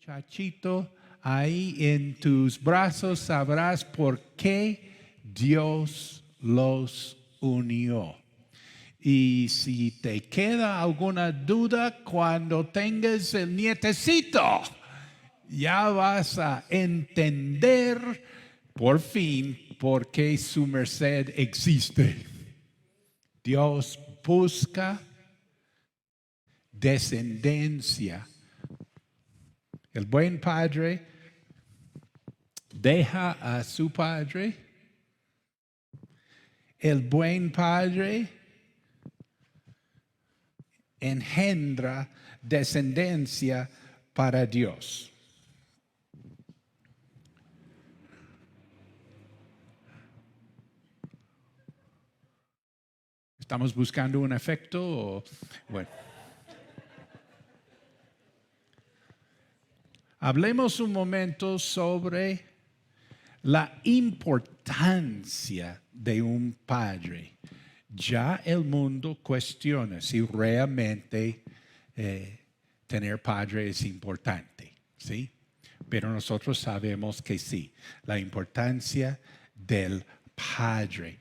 Chachito, ahí en tus brazos sabrás por qué Dios los unió. Y si te queda alguna duda cuando tengas el nietecito, ya vas a entender por fin por qué su merced existe. Dios busca descendencia. El buen padre deja a su padre. El buen padre engendra descendencia para Dios. ¿Estamos buscando un efecto? Bueno. Hablemos un momento sobre la importancia de un padre. Ya el mundo cuestiona si realmente tener padre es importante, ¿sí? Pero nosotros sabemos que sí. La importancia del padre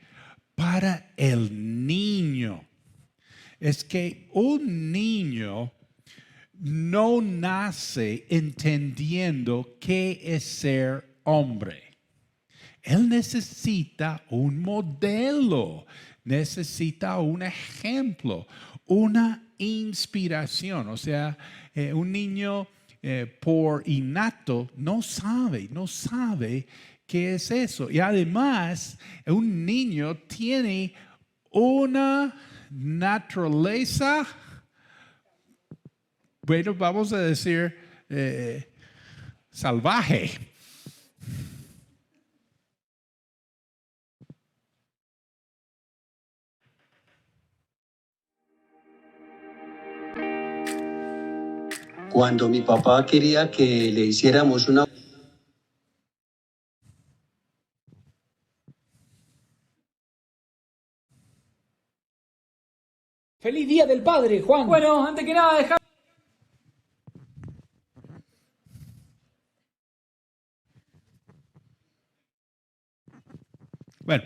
para el niño es que un niño no nace entendiendo qué es ser hombre. Él necesita un modelo, necesita un ejemplo, una inspiración. O sea, un niño por innato no sabe qué es eso. Y además, un niño tiene una naturaleza, bueno, vamos a decir, salvaje. Cuando mi papá quería que le hiciéramos una... ¡Feliz Día del Padre, Juan! Bueno, antes que nada, deja... Bueno,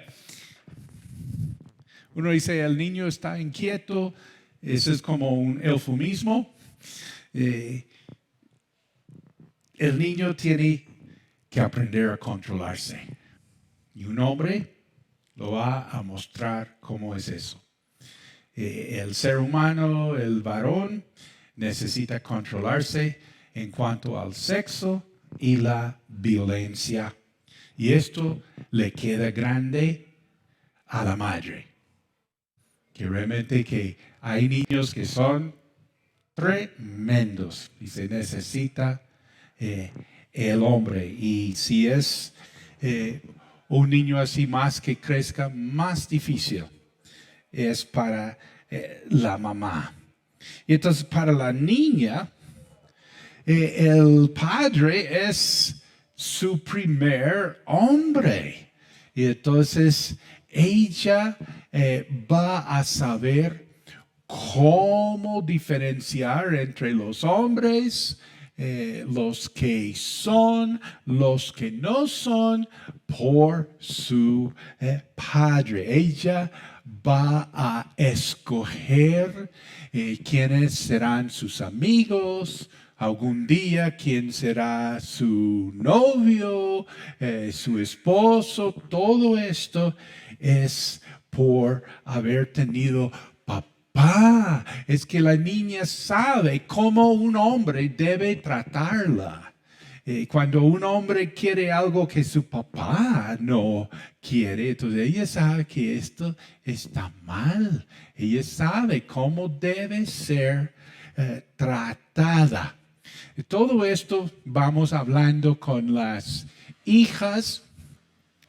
uno dice el niño está inquieto, eso es como un eufemismo. El niño tiene que aprender a controlarse. Y un hombre lo va a mostrar cómo es eso. El ser humano, el varón, necesita controlarse en cuanto al sexo y la violencia. Y esto le queda grande a la madre. Que realmente que hay niños que son tremendos y se necesita el hombre. Y si es un niño así, más que crezca, más difícil es para la mamá. Y entonces para la niña, el padre es su primer hombre. Y entonces ella va a saber cómo diferenciar entre los hombres, los que son, los que no son, por su padre. Ella va a escoger quiénes serán sus amigos, algún día quién será su novio, su esposo. Todo esto es por haber tenido papá. Es que la niña sabe cómo un hombre debe tratarla. Cuando un hombre quiere algo que su papá no quiere, entonces ella sabe que esto está mal. Ella sabe cómo debe ser tratada. Todo esto vamos hablando con las hijas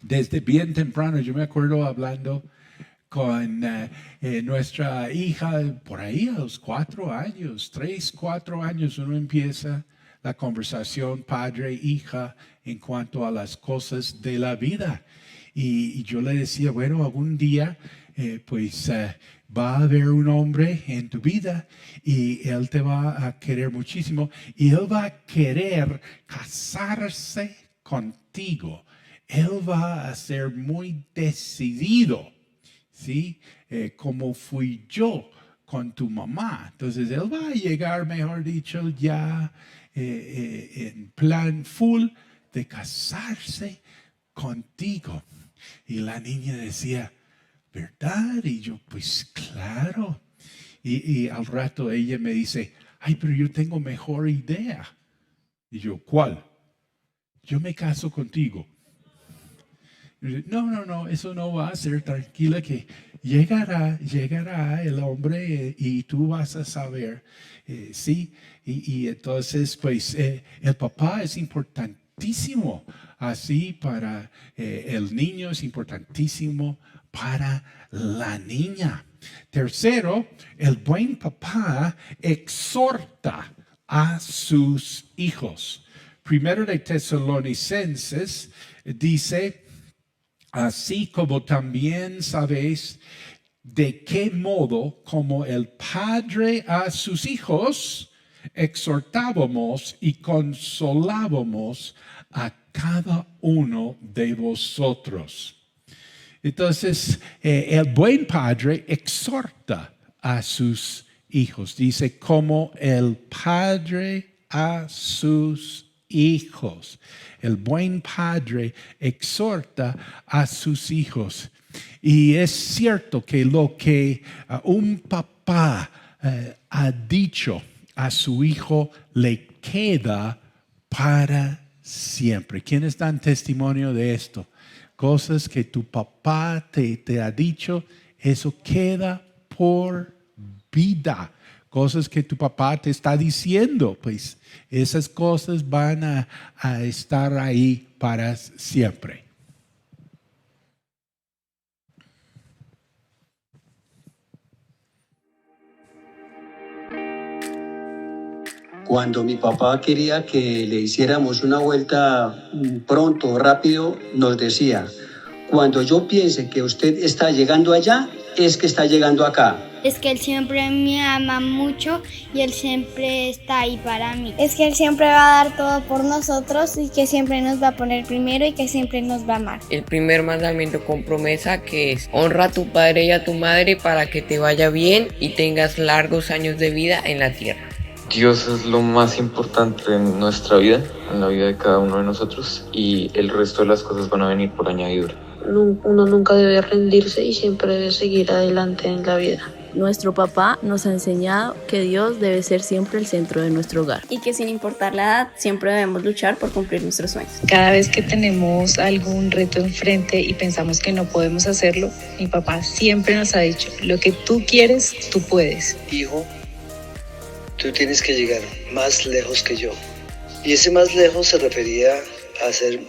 desde bien temprano. Yo me acuerdo hablando con nuestra hija por ahí a los 4 años, 3, 4 años, uno empieza la conversación padre-hija en cuanto a las cosas de la vida. Y yo le decía, bueno, algún día va a haber un hombre en tu vida y él te va a querer muchísimo y él va a querer casarse contigo. Él va a ser muy decidido, ¿sí? Como fui yo con tu mamá. Entonces, él va a llegar, mejor dicho, ya en plan full de casarse contigo. Y la niña decía, ¿verdad? Y yo, pues claro. Y al rato ella me dice, ay, pero yo tengo mejor idea. Y yo, ¿cuál? Yo me caso contigo. No, eso no va a ser, tranquila que llegará el hombre y tú vas a saber, ¿sí? Y entonces, pues, el papá es importantísimo, así para el niño es importantísimo para la niña. Tercero, el buen papá exhorta a sus hijos. Primero de Tesalonicenses dice, así como también sabéis de qué modo, como el Padre a sus hijos, exhortábamos y consolábamos a cada uno de vosotros. Entonces, el buen padre exhorta a sus hijos. Dice, como el Padre a sus hijos. El buen padre exhorta a sus hijos. Y es cierto que lo que un papá ha dicho a su hijo le queda para siempre. ¿Quiénes dan testimonio de esto? Cosas que tu papá te ha dicho, eso queda por vida. Cosas que tu papá te está diciendo, pues esas cosas van a estar ahí para siempre. Cuando mi papá quería que le hiciéramos una vuelta pronto, rápido, nos decía, cuando yo piense que usted está llegando allá, es que está llegando acá. Es que él siempre me ama mucho y él siempre está ahí para mí. Es que él siempre va a dar todo por nosotros y que siempre nos va a poner primero y que siempre nos va a amar. El primer mandamiento con promesa que es honra a tu padre y a tu madre para que te vaya bien y tengas largos años de vida en la tierra. Dios es lo más importante en nuestra vida, en la vida de cada uno de nosotros, y el resto de las cosas van a venir por añadidura. Uno nunca debe rendirse y siempre debe seguir adelante en la vida. Nuestro papá nos ha enseñado que Dios debe ser siempre el centro de nuestro hogar. Y que sin importar la edad, siempre debemos luchar por cumplir nuestros sueños. Cada vez que tenemos algún reto enfrente y pensamos que no podemos hacerlo, mi papá siempre nos ha dicho, lo que tú quieres, tú puedes. Hijo, tú tienes que llegar más lejos que yo. Y ese más lejos se refería a hacer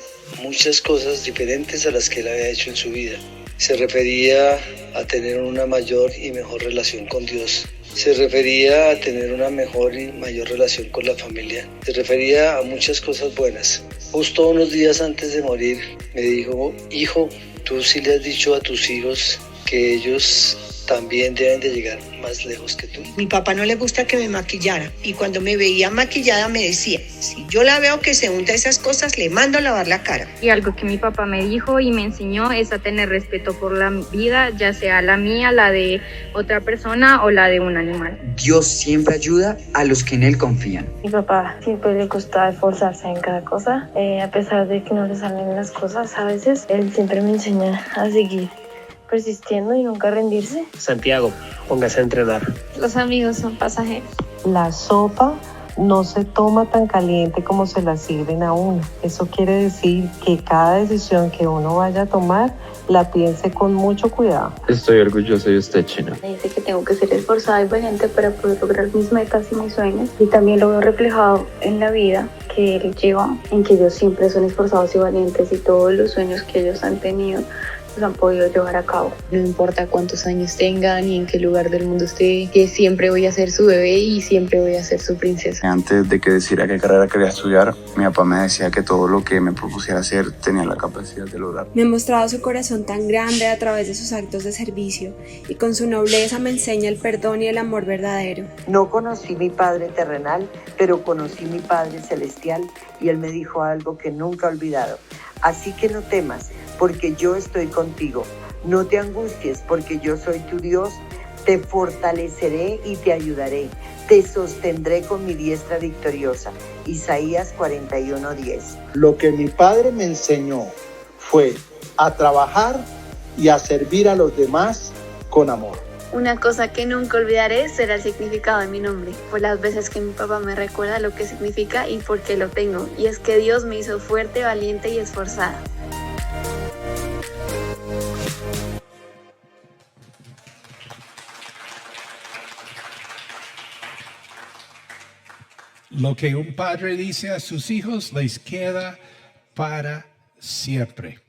muchas cosas diferentes a las que él había hecho en su vida. Se refería a tener una mayor y mejor relación con Dios. Se refería a tener una mejor y mayor relación con la familia. Se refería a muchas cosas buenas. Justo unos días antes de morir me dijo, hijo, tú sí le has dicho a tus hijos que ellos también deben de llegar más lejos que tú. Mi papá no le gusta que me maquillara y cuando me veía maquillada me decía, si yo la veo que se unta esas cosas, le mando a lavar la cara. Y algo que mi papá me dijo y me enseñó es a tener respeto por la vida, ya sea la mía, la de otra persona o la de un animal. Dios siempre ayuda a los que en Él confían. Mi papá siempre le gusta esforzarse en cada cosa, a pesar de que no le salen las cosas a veces, él siempre me enseña a seguir persistiendo y nunca rendirse. Santiago, póngase a entrenar. Los amigos son pasajeros. La sopa no se toma tan caliente como se la sirven a uno. Eso quiere decir que cada decisión que uno vaya a tomar la piense con mucho cuidado. Estoy orgulloso de usted, Chino. Me dice que tengo que ser esforzada y valiente para poder lograr mis metas y mis sueños. Y también lo veo reflejado en la vida que él lleva, en que ellos siempre son esforzados y valientes y todos los sueños que ellos han tenido se han podido llevar a cabo. No importa cuántos años tenga ni en qué lugar del mundo esté, que siempre voy a ser su bebé y siempre voy a ser su princesa. Antes de que decidiera qué carrera quería estudiar, mi papá me decía que todo lo que me propusiera hacer tenía la capacidad de lograr. Me ha mostrado su corazón tan grande a través de sus actos de servicio y con su nobleza me enseña el perdón y el amor verdadero. No conocí mi Padre terrenal, pero conocí mi Padre celestial y Él me dijo algo que nunca he olvidado. Así que no temas, porque yo estoy contigo. No te angusties, porque yo soy tu Dios. Te fortaleceré y te ayudaré. Te sostendré con mi diestra victoriosa. Isaías 41:10. Lo que mi padre me enseñó fue a trabajar y a servir a los demás con amor. Una cosa que nunca olvidaré será el significado de mi nombre, por las veces que mi papá me recuerda lo que significa y por qué lo tengo, y es que Dios me hizo fuerte, valiente y esforzada. Lo que un padre dice a sus hijos les queda para siempre.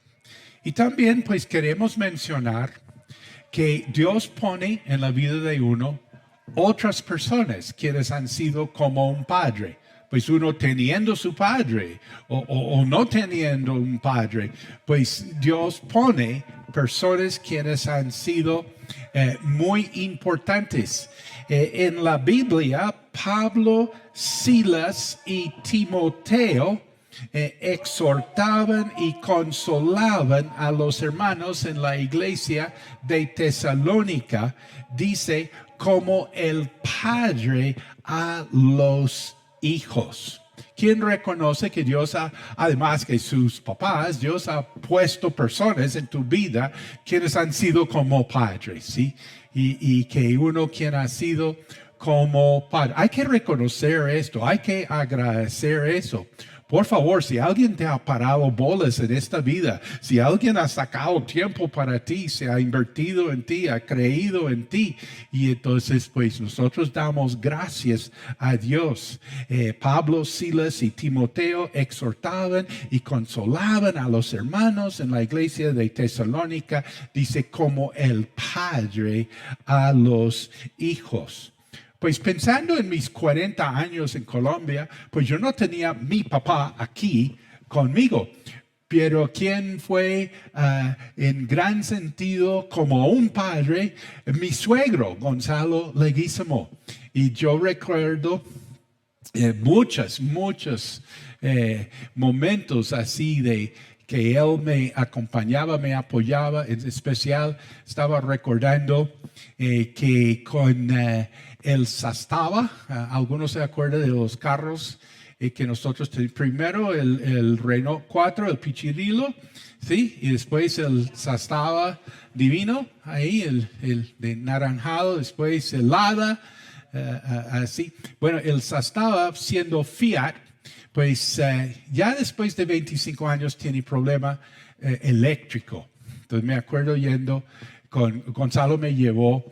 Y también pues queremos mencionar que Dios pone en la vida de uno otras personas quienes han sido como un padre. Pues uno teniendo su padre o no teniendo un padre, pues Dios pone personas quienes han sido muy importantes. En la Biblia, Pablo, Silas y Timoteo exhortaban y consolaban a los hermanos en la iglesia de Tesalónica, dice, como el padre a los hijos. ¿Quién reconoce que Dios además que sus papás, Dios ha puesto personas en tu vida quienes han sido como padres, ¿sí? Y que uno quien ha sido como padre. Hay que reconocer esto, hay que agradecer eso. Por favor, si alguien te ha parado bolas en esta vida, si alguien ha sacado tiempo para ti, se ha invertido en ti, ha creído en ti, y entonces pues nosotros damos gracias a Dios. Pablo, Silas y Timoteo exhortaban y consolaban a los hermanos en la iglesia de Tesalónica, dice, como el padre a los hijos. Pues pensando en mis 40 años en Colombia, pues yo no tenía mi papá aquí conmigo. Pero quien fue en gran sentido como un padre, mi suegro, Gonzalo Leguízamo. Y yo recuerdo muchos momentos así de que él me acompañaba, me apoyaba. En especial estaba recordando que con el Zastava, algunos se acuerdan de los carros que nosotros teníamos. Primero el Renault 4, el Pichirilo, ¿sí? Y después el Zastava Divino, ahí el de naranjado, después el Lada, así. Bueno, el Zastava siendo Fiat, pues ya después de 25 años tiene problema eléctrico. Entonces me acuerdo yendo Gonzalo me llevó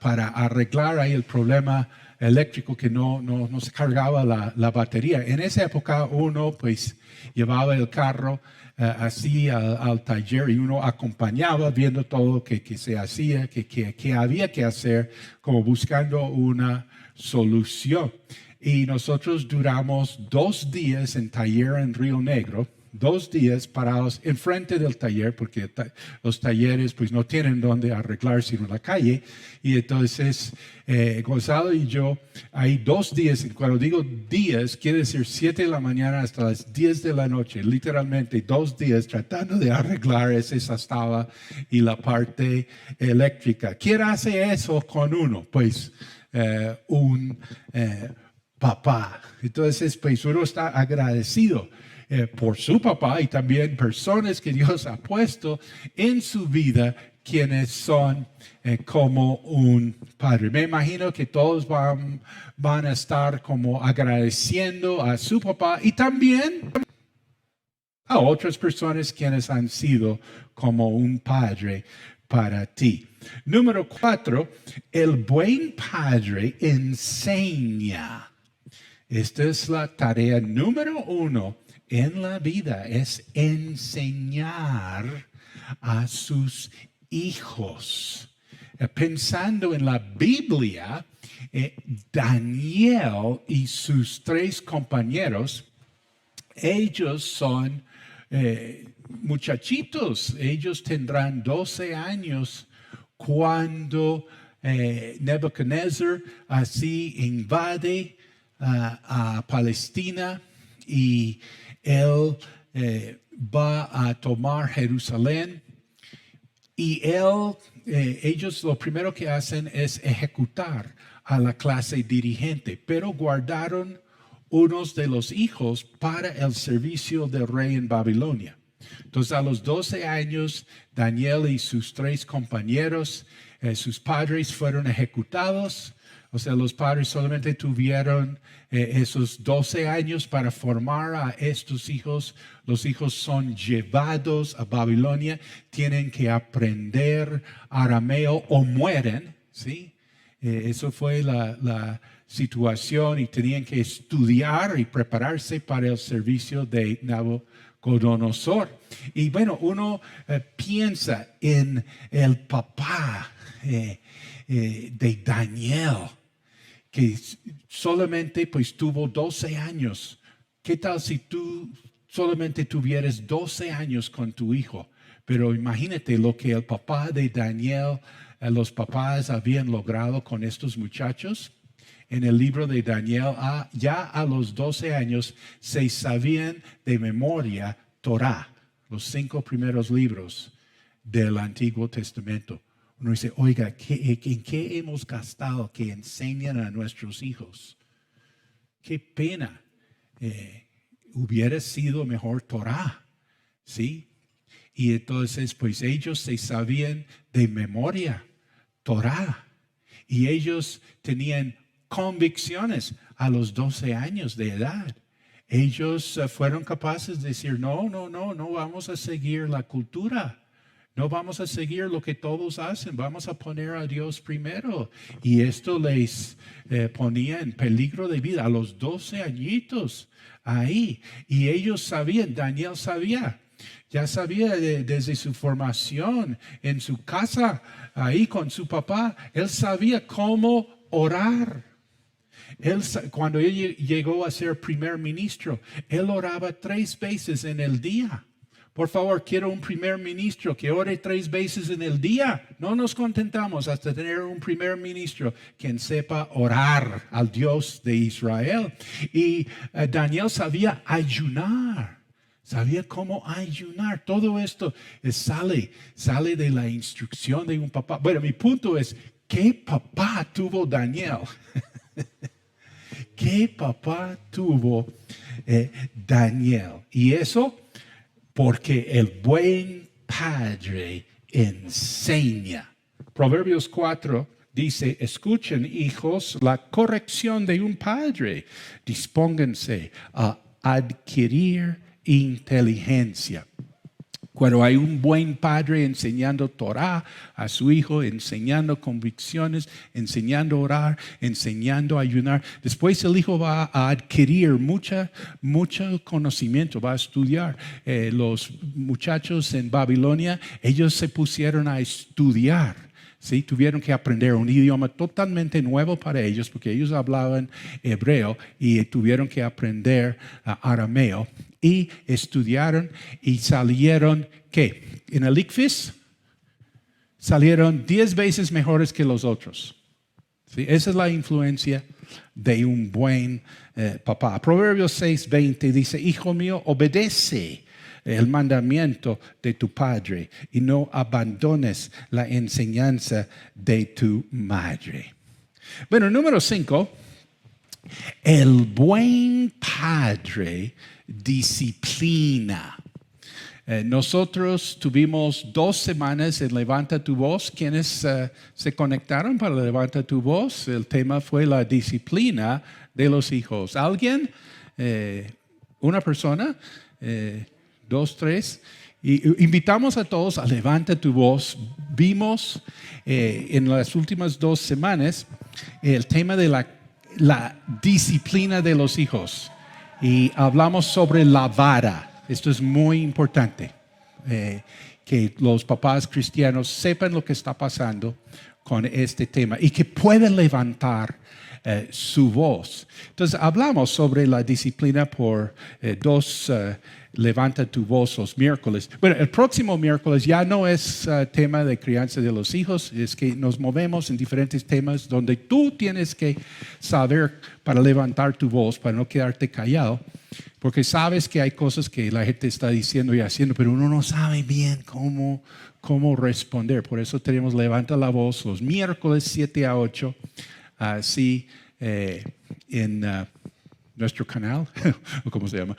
para arreglar ahí el problema eléctrico que no se cargaba la batería. En esa época uno pues llevaba el carro así al taller y uno acompañaba viendo todo lo que se hacía, que había que hacer, como buscando una solución. Y nosotros duramos 2 días en taller en Río Negro, 2 días parados enfrente del taller, porque los talleres pues no tienen donde arreglar sino en la calle. Y entonces Gonzalo y yo ahí 2 días, cuando digo días quiere decir 7 de la mañana hasta las 10 de la noche, literalmente 2 días tratando de arreglar ese Zastava y la parte eléctrica. ¿Quién hace eso con uno? Pues un papá. Entonces pues uno está agradecido por su papá y también personas que Dios ha puesto en su vida quienes son como un padre. Me imagino que todos van a estar como agradeciendo a su papá y también a otras personas quienes han sido como un padre para ti. Número 4, el buen padre enseña. Esta es la tarea número 1 en la vida, es enseñar a sus hijos. Pensando en la Biblia, Daniel y sus 3 compañeros, ellos son muchachitos. Ellos tendrán 12 años cuando Nebuchadnezzar así invade a Palestina y él va a tomar Jerusalén. Y ellos lo primero que hacen es ejecutar a la clase dirigente, pero guardaron unos de los hijos para el servicio del rey en Babilonia. Entonces, a los 12 años, Daniel y sus 3 compañeros, sus padres fueron ejecutados. O sea, los padres solamente tuvieron esos 12 años para formar a estos hijos. Los hijos son llevados a Babilonia, tienen que aprender arameo o mueren, ¿sí? Eso fue la situación y tenían que estudiar y prepararse para el servicio de Nabucodonosor. Y bueno, uno piensa en el papá de Daniel, que solamente pues tuvo 12 años. ¿Qué tal si tú solamente tuvieras 12 años con tu hijo? Pero imagínate lo que el papá de Daniel, los papás habían logrado con estos muchachos. En el libro de Daniel, ya a los 12 años se sabían de memoria Torah, los 5 primeros libros del Antiguo Testamento. Uno dice, oiga, ¿en qué hemos gastado que enseñan a nuestros hijos? Qué pena. Hubiera sido mejor Torah, ¿sí? Y entonces, pues ellos se sabían de memoria Torah. Y ellos tenían convicciones a los 12 años de edad. Ellos fueron capaces de decir, no vamos a seguir la cultura. No vamos a seguir lo que todos hacen, vamos a poner a Dios primero. Y esto les ponía en peligro de vida a los 12 añitos ahí. Y ellos sabían, Daniel sabía, ya sabía desde su formación en su casa, ahí con su papá, él sabía cómo orar. Cuando él llegó a ser primer ministro, él oraba 3 veces en el día. Por favor, quiero un primer ministro que ore 3 veces en el día. No nos contentamos hasta tener un primer ministro quien sepa orar al Dios de Israel. Y Daniel sabía ayunar. Sabía cómo ayunar. Todo esto sale de la instrucción de un papá. Bueno, mi punto es, ¿qué papá tuvo Daniel? ¿Qué papá tuvo Daniel? Y eso porque el buen padre enseña. Proverbios 4 dice, escuchen, hijos, la corrección de un padre. Dispónganse a adquirir inteligencia. Cuando hay un buen padre enseñando Torah a su hijo, enseñando convicciones, enseñando a orar, enseñando a ayunar, después el hijo va a adquirir mucho conocimiento, va a estudiar. Los muchachos en Babilonia, ellos se pusieron a estudiar. ¿Sí? Tuvieron que aprender un idioma totalmente nuevo para ellos porque ellos hablaban hebreo y tuvieron que aprender arameo y estudiaron y salieron, ¿qué? En el ICFES salieron 10 veces mejores que los otros. ¿Sí? Esa es la influencia de un buen papá. Proverbios 6:20 dice, hijo mío, obedece el mandamiento de tu padre y no abandones la enseñanza de tu madre. Bueno, número 5, el buen padre disciplina. Nosotros tuvimos 2 semanas en Levanta tu Voz. ¿Quiénes se conectaron para Levanta tu Voz? El tema fue la disciplina de los hijos. ¿Alguien? ¿Una persona? 2, 3. Y invitamos a todos a Levanta tu Voz. Vimos en las últimas 2 semanas el tema de la disciplina de los hijos. Y hablamos sobre la vara. Esto es muy importante. que los papás cristianos sepan lo que está pasando con este tema y que pueden levantar su voz. Entonces hablamos sobre la disciplina por levanta tu voz los miércoles. Bueno, el próximo miércoles ya no es tema de crianza de los hijos, es que nos movemos en diferentes temas donde tú tienes que saber para levantar tu voz, para no quedarte callado, porque sabes que hay cosas que la gente está diciendo y haciendo, pero uno no sabe bien cómo responder. Por eso tenemos Levanta la Voz los miércoles 7 a 8, así en nuestro canal, ¿cómo se llama?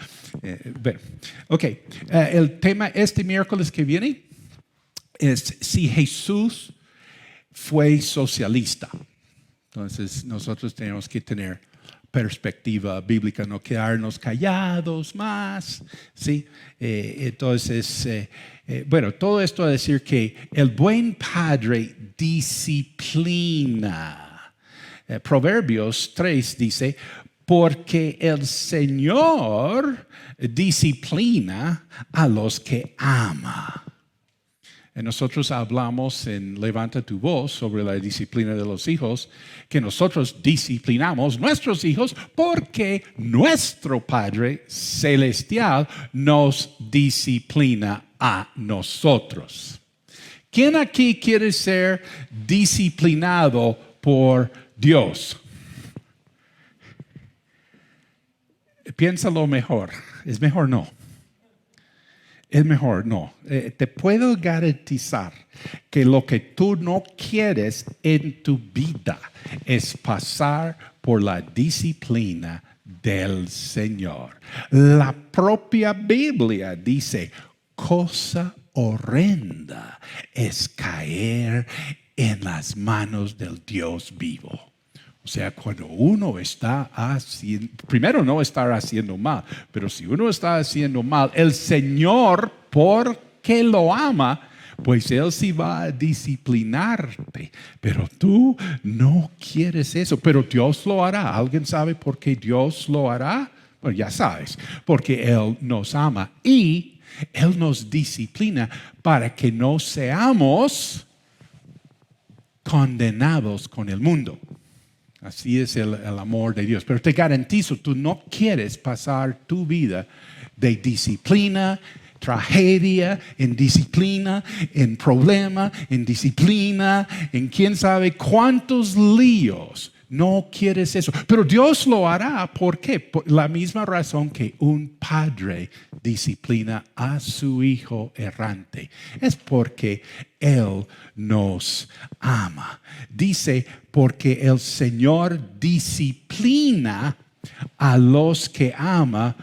Ok, el tema este miércoles que viene es si Jesús fue socialista. Entonces nosotros tenemos que tener perspectiva bíblica, no quedarnos callados más, ¿sí? Entonces, todo esto a decir que el buen padre disciplina. Proverbios 3 dice, porque el Señor disciplina a los que ama. Nosotros hablamos en Levanta tu Voz sobre la disciplina de los hijos, que nosotros disciplinamos nuestros hijos porque nuestro Padre Celestial nos disciplina a nosotros. ¿Quién aquí quiere ser disciplinado por Dios? Piénsalo mejor. ¿Es mejor no? Es mejor no. Te puedo garantizar que lo que tú no quieres en tu vida es pasar por la disciplina del Señor. La propia Biblia dice, cosa horrenda es caer en las manos del Dios vivo. O sea, cuando uno está haciendo, primero no estar haciendo mal, pero si uno está haciendo mal, el Señor, porque lo ama, pues Él sí va a disciplinarte. Pero tú no quieres eso, pero Dios lo hará. ¿Alguien sabe por qué Dios lo hará? Bueno, ya sabes, porque Él nos ama y Él nos disciplina para que no seamos condenados con el mundo. Así es el amor de Dios. Pero te garantizo, tú no quieres pasar tu vida de disciplina, tragedia, en disciplina, en problema, en disciplina, en quién sabe cuántos líos. No quieres eso. Pero Dios lo hará. ¿Por qué? Por la misma razón que un padre disciplina a su hijo errante. Es porque Él nos ama. Dice, porque el Señor disciplina a los que ama,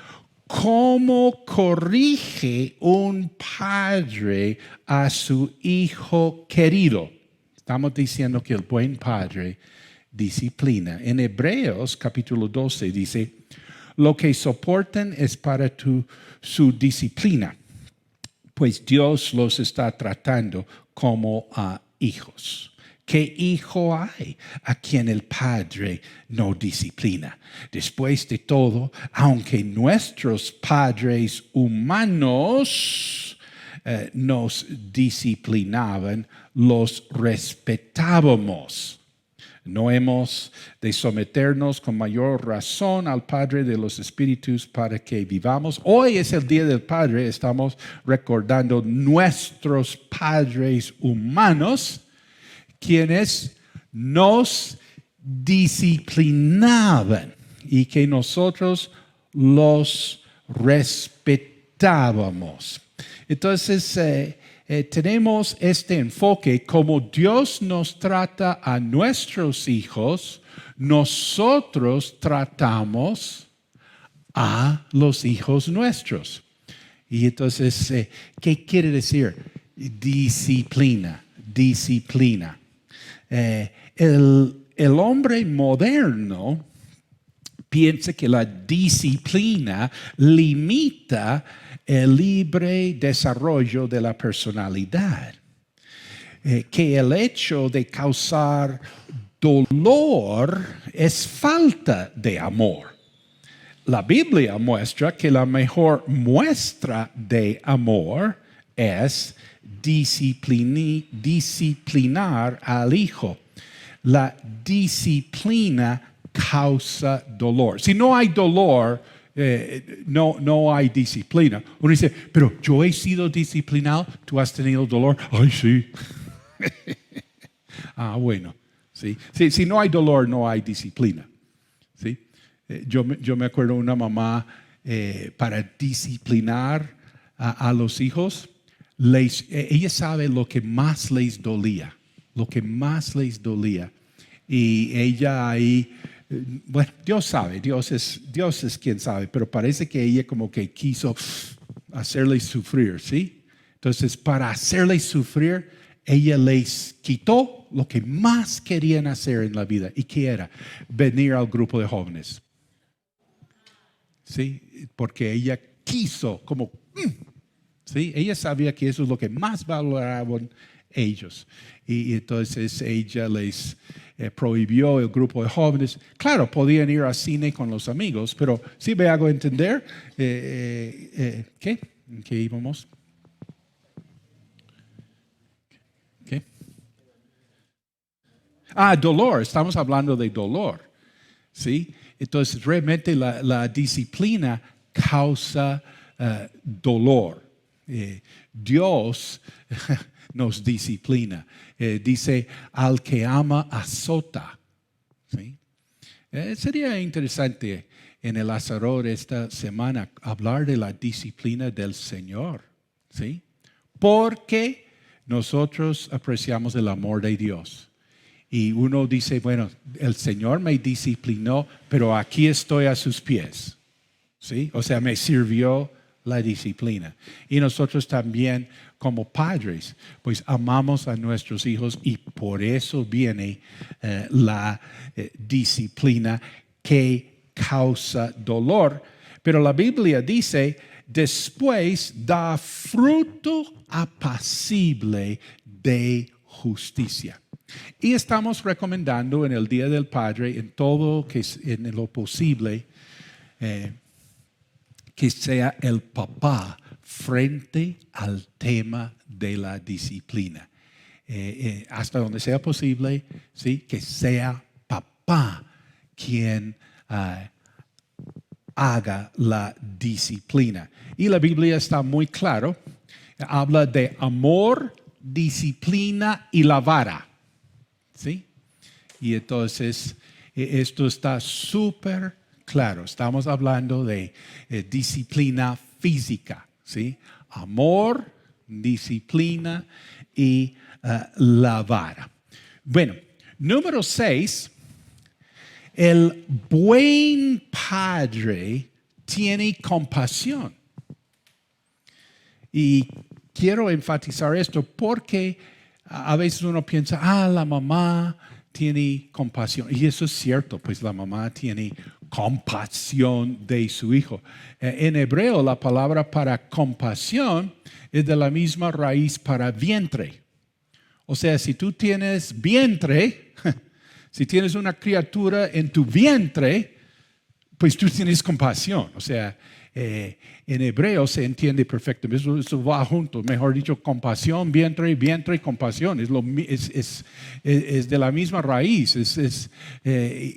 como corrige un padre a su hijo querido. Estamos diciendo que el buen padre disciplina. En Hebreos capítulo 12 dice, lo que soportan es para su disciplina, pues Dios los está tratando como a hijos. ¿Qué hijo hay a quien el Padre no disciplina? Después de todo, aunque nuestros padres humanos nos disciplinaban, los respetábamos. No hemos de someternos con mayor razón al Padre de los Espíritus para que vivamos. Hoy es el Día del Padre, estamos recordando nuestros padres humanos, quienes nos disciplinaban y que nosotros los respetábamos. Entonces, tenemos este enfoque, como Dios nos trata a nuestros hijos, nosotros tratamos a los hijos nuestros. Y entonces, ¿qué quiere decir? Disciplina. El hombre moderno piensa que la disciplina limita el libre desarrollo de la personalidad, que el hecho de causar dolor es falta de amor. La Biblia muestra que la mejor muestra de amor es disciplinar al hijo. La disciplina causa dolor. Si no hay dolor, no hay disciplina. Uno dice, pero yo he sido disciplinado, tú has tenido dolor. Ay, sí. Bueno. ¿Sí? Si no hay dolor, no hay disciplina. ¿Sí? Yo me acuerdo de una mamá para disciplinar a los hijos, ella sabe lo que más les dolía. Y ella ahí, bueno, Dios sabe, Dios es quien sabe, pero parece que ella como que quiso hacerles sufrir, ¿sí? Entonces, para hacerles sufrir, ella les quitó lo que más querían hacer en la vida. ¿Y qué era? Venir al grupo de jóvenes. ¿Sí? Porque ella quiso como... ¿sí? Ella sabía que eso es lo que más valoraban ellos. Y entonces ella les prohibió el grupo de jóvenes. Claro, podían ir al cine con los amigos, pero sí me hago entender. ¿Qué? ¿En qué íbamos? ¿Qué? Dolor. Estamos hablando de dolor. ¿Sí? Entonces, realmente la disciplina causa dolor. Dios nos disciplina. Dice, al que ama, azota. ¿Sí? Sería interesante en el Azaror esta semana hablar de la disciplina del Señor. ¿Sí? Porque nosotros apreciamos el amor de Dios. Y uno dice, bueno, el Señor me disciplinó, pero aquí estoy a sus pies. ¿Sí? O sea, me sirvió la disciplina. Y nosotros también, como padres, pues amamos a nuestros hijos y por eso viene la disciplina que causa dolor. Pero la Biblia dice, después da fruto apacible de justicia. Y estamos recomendando en el Día del Padre, en todo que es en lo posible, que sea el papá frente al tema de la disciplina. Hasta donde sea posible, ¿sí? Que sea papá quien haga la disciplina. Y la Biblia está muy claro, habla de amor, disciplina y la vara. ¿Sí? Y entonces esto está súper claro. Estamos hablando de disciplina física. ¿Sí? Amor, disciplina y la vara. Bueno, número 6. El buen padre tiene compasión. Y quiero enfatizar esto porque a veces uno piensa, la mamá tiene compasión. Y eso es cierto, pues la mamá tiene compasión de su hijo. En hebreo, la palabra para compasión es de la misma raíz para vientre. O sea, si tú tienes vientre, si tienes una criatura en tu vientre, pues tú tienes compasión. O sea, en hebreo se entiende perfectamente. Eso va junto. Mejor dicho, compasión, vientre y compasión. Es de la misma raíz. Es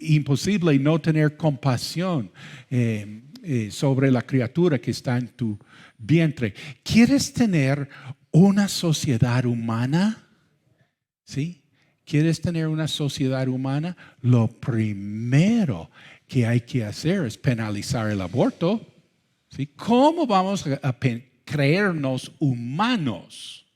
imposible no tener compasión sobre la criatura que está en tu vientre. ¿Quieres tener una sociedad humana? ¿Sí? ¿Quieres tener una sociedad humana? Lo primero que hay que hacer es penalizar el aborto. ¿Sí? ¿Cómo vamos a creernos humanos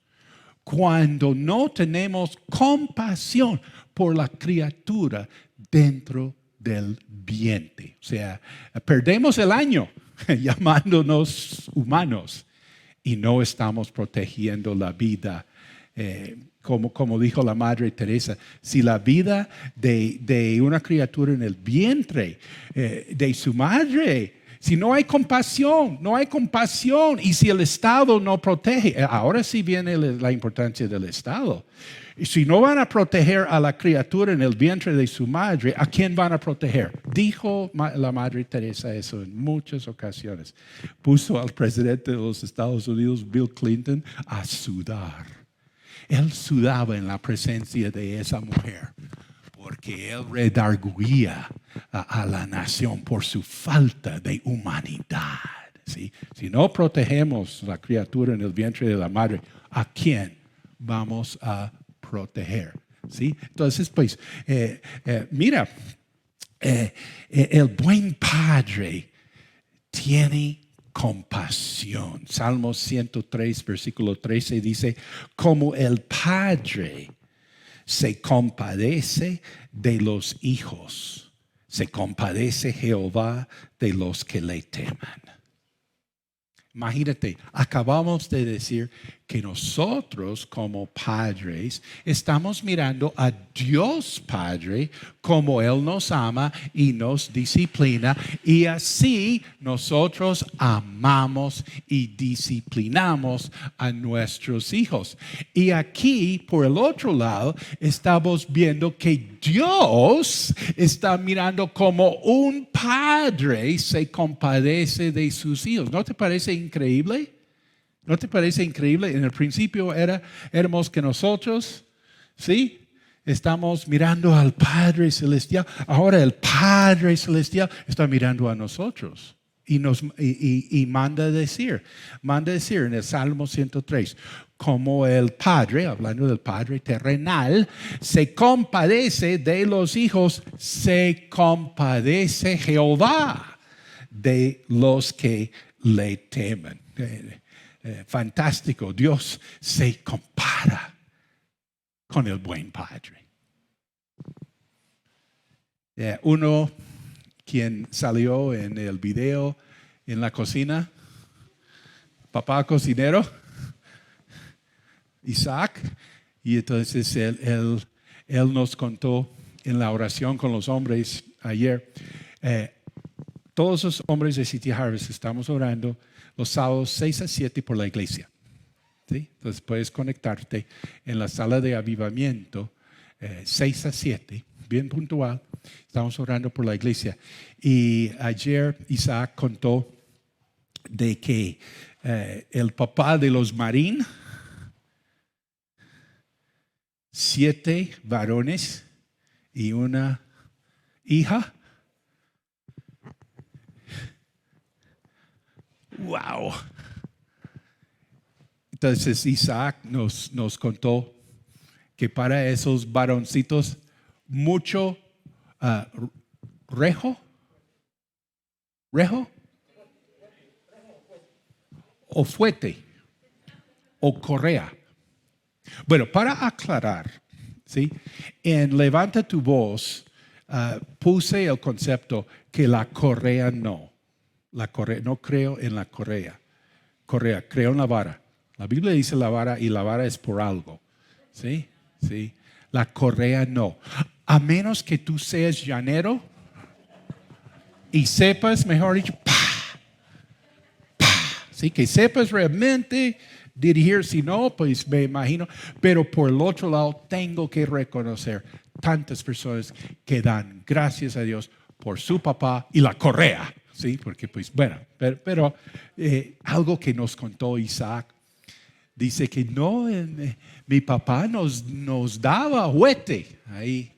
cuando no tenemos compasión por la criatura dentro del vientre? O sea, perdemos el año llamándonos humanos y no estamos protegiendo la vida. Como dijo la Madre Teresa, si la vida de una criatura en el vientre de su madre Si no hay compasión, no hay compasión. Y si el Estado no protege, ahora sí viene la importancia del Estado. Y si no van a proteger a la criatura en el vientre de su madre, ¿a quién van a proteger? Dijo la Madre Teresa eso en muchas ocasiones. Puso al presidente de los Estados Unidos, Bill Clinton, a sudar. Él sudaba en la presencia de esa mujer porque él redarguía a la nación por su falta de humanidad. ¿Sí? Si no protegemos la criatura en el vientre de la madre, ¿a quién vamos a proteger? ¿Sí? Entonces, pues, mira, el buen padre tiene compasión. Salmo 103, versículo 13 dice, como el padre se compadece de los hijos, se compadece Jehová de los que le teman. Imagínate, acabamos de decir que nosotros como padres estamos mirando a Dios Padre como Él nos ama y nos disciplina, y así nosotros amamos y disciplinamos a nuestros hijos. Y aquí, por el otro lado, estamos viendo que Dios está mirando como un padre se compadece de sus hijos. ¿No te parece increíble? ¿No te parece increíble? En el principio éramos que nosotros, ¿sí? Estamos mirando al Padre Celestial. Ahora el Padre Celestial está mirando a nosotros. Y manda decir en el Salmo 103, como el Padre, hablando del Padre terrenal, se compadece de los hijos, se compadece Jehová de los que le temen. Fantástico, Dios se compara con el buen padre. Uno quien salió en el video en la cocina, papá cocinero, Isaac, y entonces él nos contó en la oración con los hombres ayer, todos los hombres de City Harvest estamos orando los sábados 6 a 7 por la iglesia. ¿Sí? Entonces puedes conectarte en la sala de avivamiento 6 a 7, bien puntual. Estamos orando por la iglesia. Y ayer Isaac contó de que el papá de los Marín, 7 varones y una hija. Wow. Entonces Isaac nos contó que para esos varoncitos mucho rejo o fuete o correa. Bueno, para aclarar, ¿sí? En Levanta tu voz puse el concepto que la correa no. La correa, no creo en la correa, creo en la vara. La Biblia dice la vara y la vara es por algo. ¿Sí? Sí. La correa no. A menos que tú seas llanero y sepas, mejor dicho, ¿sí? Que sepas realmente dirigir. Si no, pues me imagino. Pero por el otro lado, tengo que reconocer tantas personas que dan gracias a Dios por su papá y la correa. Sí, porque pues bueno, pero algo que nos contó Isaac, dice que no, mi papá nos daba juguete, ahí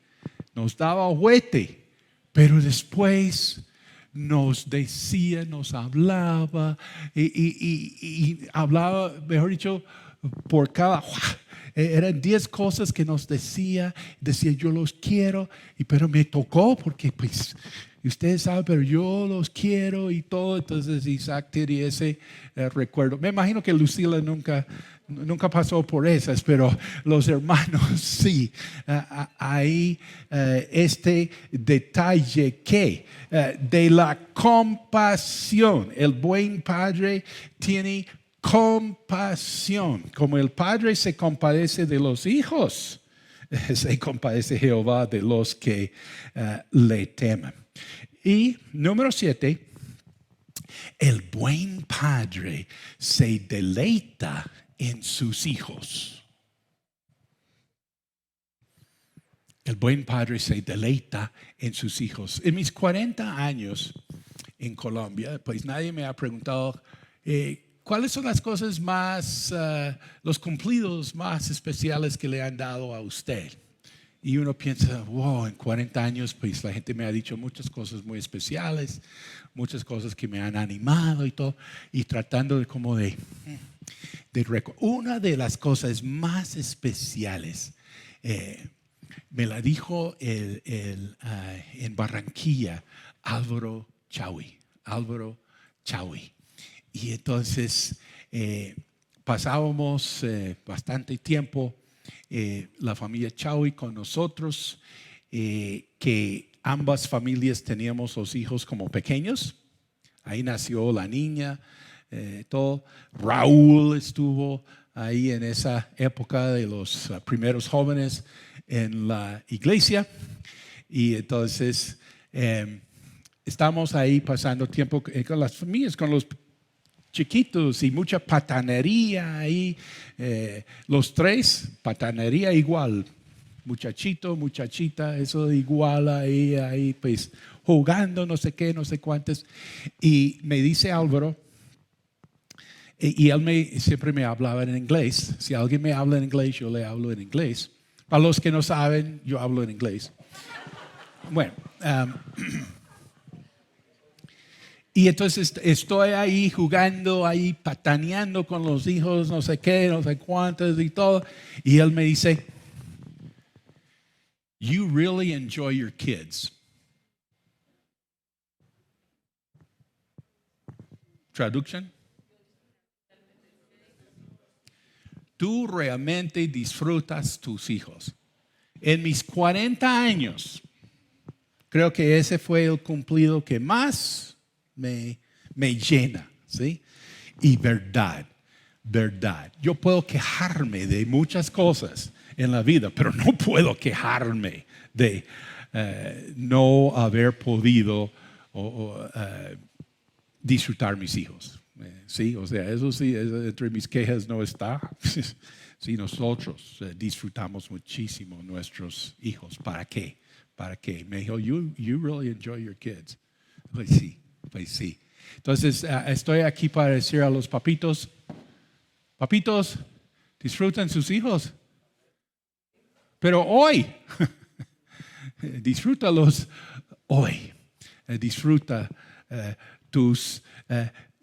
nos daba juguete, pero después nos decía, nos hablaba y hablaba, mejor dicho, por cada, eran 10 cosas que nos decía yo los quiero, pero me tocó porque pues ustedes saben, pero yo los quiero y todo. Entonces Isaac tiene ese recuerdo. Me imagino que Lucila nunca pasó por esas, pero los hermanos sí. Hay este detalle que de la compasión. El buen padre tiene compasión. Como el padre se compadece de los hijos, se compadece Jehová de los que le temen. Y número 7, El buen padre se deleita en sus hijos. El buen padre se deleita en sus hijos. En mis 40 años en Colombia, pues nadie me ha preguntado cuáles son las cosas más, los cumplidos más especiales que le han dado a usted. Y uno piensa, wow, en 40 años, pues la gente me ha dicho muchas cosas muy especiales, muchas cosas que me han animado y todo, y tratando de como de una de las cosas más especiales, me la dijo en Barranquilla, Álvaro Chaui. Y entonces pasábamos bastante tiempo la familia Chaui con nosotros, que ambas familias teníamos los hijos como pequeños. Ahí nació la niña, todo. Raúl estuvo ahí en esa época de los primeros jóvenes en la iglesia. Y entonces estamos ahí pasando tiempo con las familias, con los chiquitos y mucha patanería ahí. Los tres, patanería igual. Muchachito, muchachita, eso igual ahí pues jugando no sé qué, no sé cuántas. Y me dice Álvaro, y él siempre me hablaba en inglés. Si alguien me habla en inglés, yo le hablo en inglés. Para los que no saben, yo hablo en inglés. Bueno, y entonces estoy ahí jugando, ahí pataneando con los hijos, no sé qué, no sé cuántos y todo. Y él me dice, "You really enjoy your kids." Traducción. Tú realmente disfrutas tus hijos. En mis 40 años, creo que ese fue el cumplido que más me llena, ¿sí? Y verdad. Yo puedo quejarme de muchas cosas en la vida, pero no puedo quejarme de no haber podido disfrutar mis hijos. Sí, o sea, eso sí, entre mis quejas no está. Sí, nosotros disfrutamos muchísimo nuestros hijos. ¿Para qué? Me dijo, you really enjoy your kids. Pues sí. Entonces, estoy aquí para decir a los papitos, disfruten sus hijos. Pero hoy, disfrútalos hoy. Disfruta tus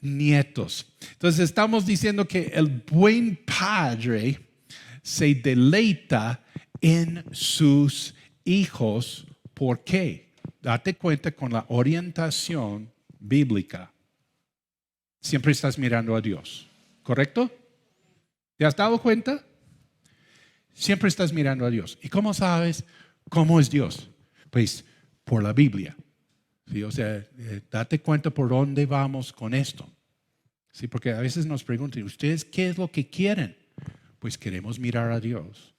nietos. Entonces estamos diciendo que el buen padre se deleita en sus hijos. ¿Por qué? Date cuenta con la orientación bíblica. Siempre estás mirando a Dios, ¿correcto? ¿Te has dado cuenta? Siempre estás mirando a Dios. ¿Y cómo sabes cómo es Dios? Pues por la Biblia. Sí, o sea, date cuenta por dónde vamos con esto. Sí, porque a veces nos preguntan, ¿ustedes qué es lo que quieren? Pues queremos mirar a Dios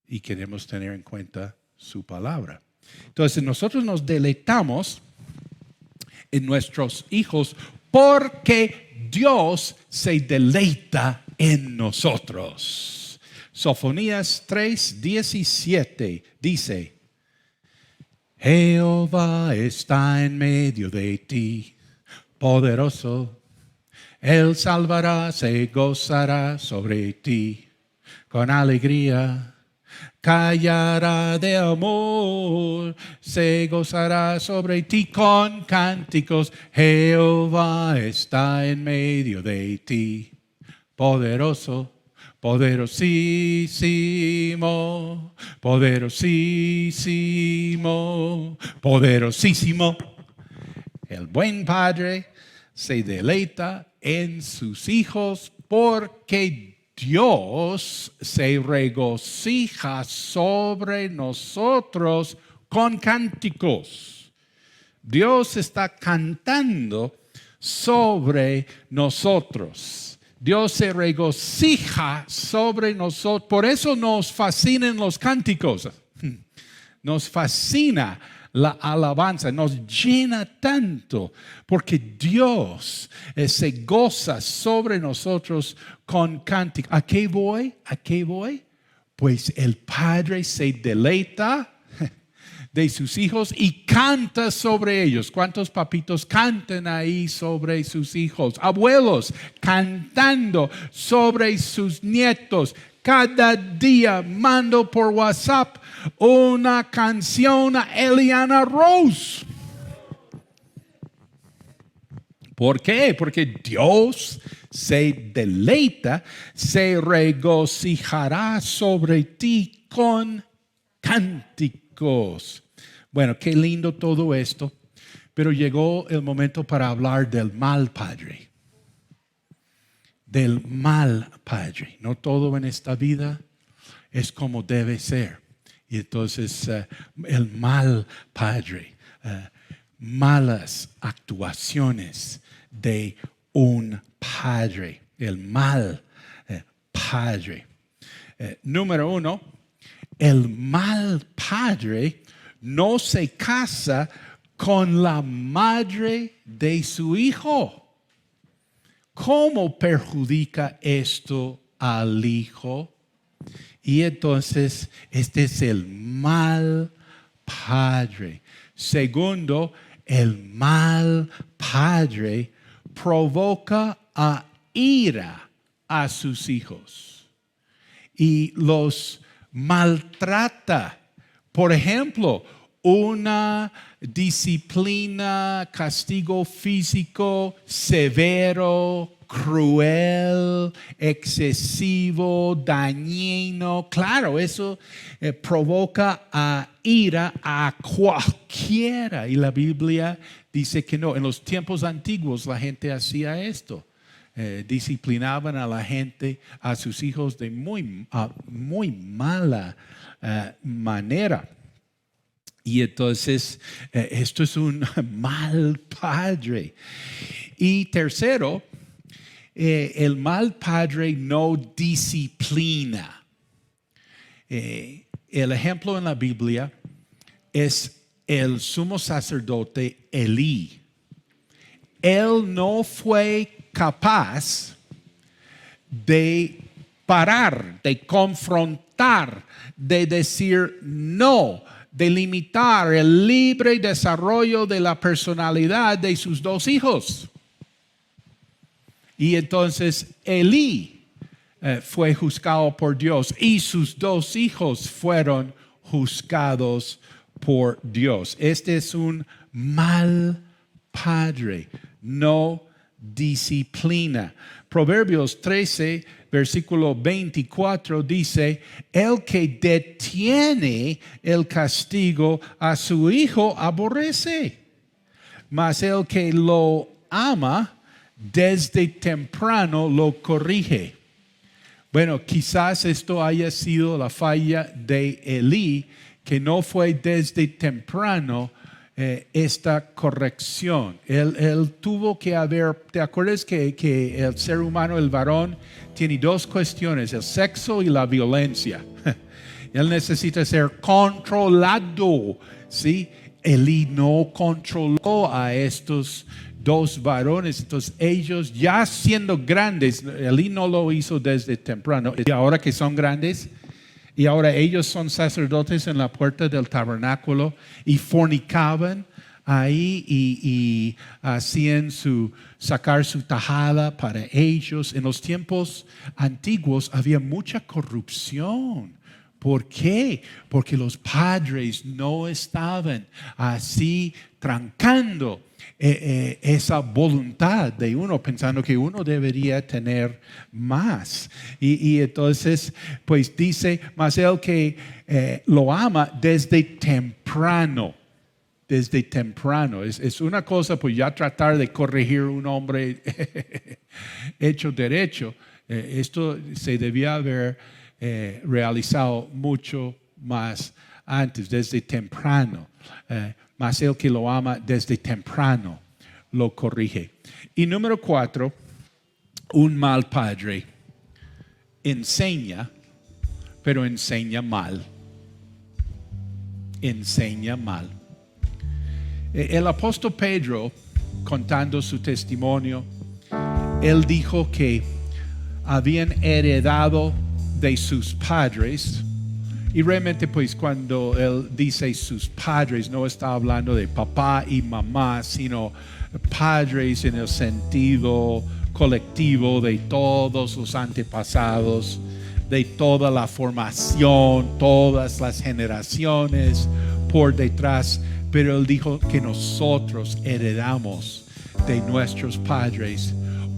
y queremos tener en cuenta su palabra. Entonces nosotros nos deleitamos en nuestros hijos porque Dios se deleita en nosotros. Sofonías 3:17 dice, Jehová está en medio de ti, poderoso. Él salvará, se gozará sobre ti con alegría. Callará de amor, se gozará sobre ti con cánticos. Jehová está en medio de ti, poderoso. Poderosísimo, poderosísimo, poderosísimo. El buen padre se deleita en sus hijos porque Dios se regocija sobre nosotros con cánticos. Dios está cantando sobre nosotros. Dios se regocija sobre nosotros. Por eso nos fascinan los cánticos. Nos fascina la alabanza nos llena tanto porque Dios se goza sobre nosotros con cánticos. ¿A qué voy? ¿A qué voy? Pues el Padre se deleita de sus hijos y canta sobre ellos. ¿Cuántos papitos cantan ahí sobre sus hijos? Abuelos cantando sobre sus nietos. Cada día mando por WhatsApp una canción a Eliana Rose. ¿Por qué? Porque Dios se deleita, se regocijará sobre ti con cánticos. Bueno, qué lindo todo esto, pero llegó el momento para hablar del mal padre. Del mal padre. No todo en esta vida es como debe ser. Y entonces el mal padre, malas actuaciones de un padre, el mal padre. Número 1, el mal padre no se casa con la madre de su hijo. ¿Cómo perjudica esto al hijo? Y entonces este es el mal padre. Segundo, el mal padre provoca a ira a sus hijos y los maltrata. Por ejemplo, una disciplina, castigo físico severo, cruel, excesivo, dañino. Claro, eso provoca a ira a cualquiera. Y la Biblia dice que no. En los tiempos antiguos la gente hacía esto. Disciplinaban a la gente, a sus hijos de muy mala manera. Y entonces esto es un mal padre. Y tercero, el mal padre no disciplina. El ejemplo en la Biblia es el sumo sacerdote Elí. Él no fue capaz de parar, de confrontar, de decir no, de limitar el libre desarrollo de la personalidad de sus dos hijos. Y entonces Elí fue juzgado por Dios y sus dos hijos fueron juzgados por Dios. Este es un mal padre, no disciplina. Proverbios 13, versículo 24 dice: el que detiene el castigo a su hijo aborrece, mas el que lo ama desde temprano lo corrige. Bueno, quizás esto haya sido la falla de Elí, que no fue desde temprano esta corrección. Él tuvo que haber, ¿te acuerdas que el ser humano, el varón, tiene dos cuestiones, el sexo y la violencia? Él necesita ser controlado, ¿sí? Elí no controló a estos dos varones, entonces ellos ya siendo grandes, Elí no lo hizo desde temprano, y ahora que son grandes, y ahora ellos son sacerdotes en la puerta del tabernáculo y fornicaban ahí y hacían sacar su tajada para ellos. En los tiempos antiguos había mucha corrupción. ¿Por qué? Porque los padres no estaban así trancando esa voluntad de uno, pensando que uno debería tener más. Y entonces, pues dice, mas el que lo ama desde temprano. Desde temprano. Es una cosa, pues ya tratar de corregir un hombre hecho derecho. Esto se debía haber realizado mucho más antes, desde temprano. Mas el que lo ama desde temprano lo corrige. Y número 4, un mal padre enseña, pero enseña mal. Enseña mal. El apóstol Pedro, contando su testimonio, él dijo que habían heredado de sus padres. Y realmente pues cuando él dice sus padres, no está hablando de papá y mamá, sino padres en el sentido colectivo de todos los antepasados, de toda la formación, todas las generaciones por detrás. Pero él dijo que nosotros heredamos de nuestros padres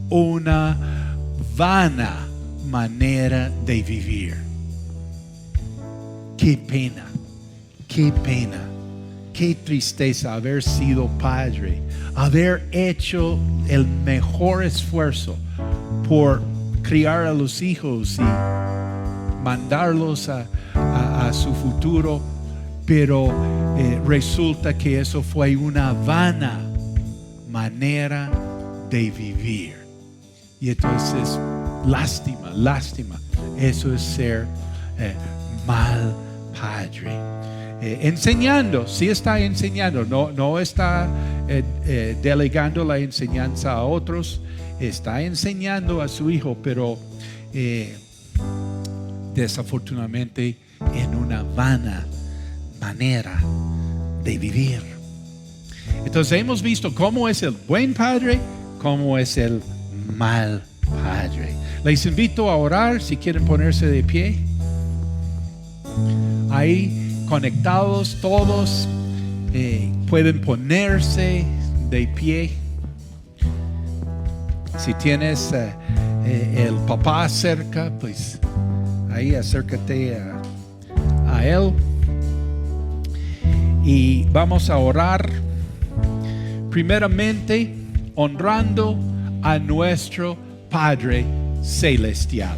una vana manera de vivir. Qué pena, qué tristeza haber sido padre, haber hecho el mejor esfuerzo por criar a los hijos y mandarlos a su futuro, pero resulta que eso fue una vana manera de vivir. Y entonces, lástima, eso es ser mal padre. Enseñando, sí está enseñando, no está delegando la enseñanza a otros, está enseñando a su hijo, pero desafortunadamente en una vana manera de vivir. Entonces hemos visto cómo es el buen padre, cómo es el mal padre. Les invito a orar si quieren ponerse de pie. Ahí conectados todos, pueden ponerse de pie. Si tienes el papá cerca, pues ahí acércate a él. Y vamos a orar primeramente honrando a nuestro Padre Celestial.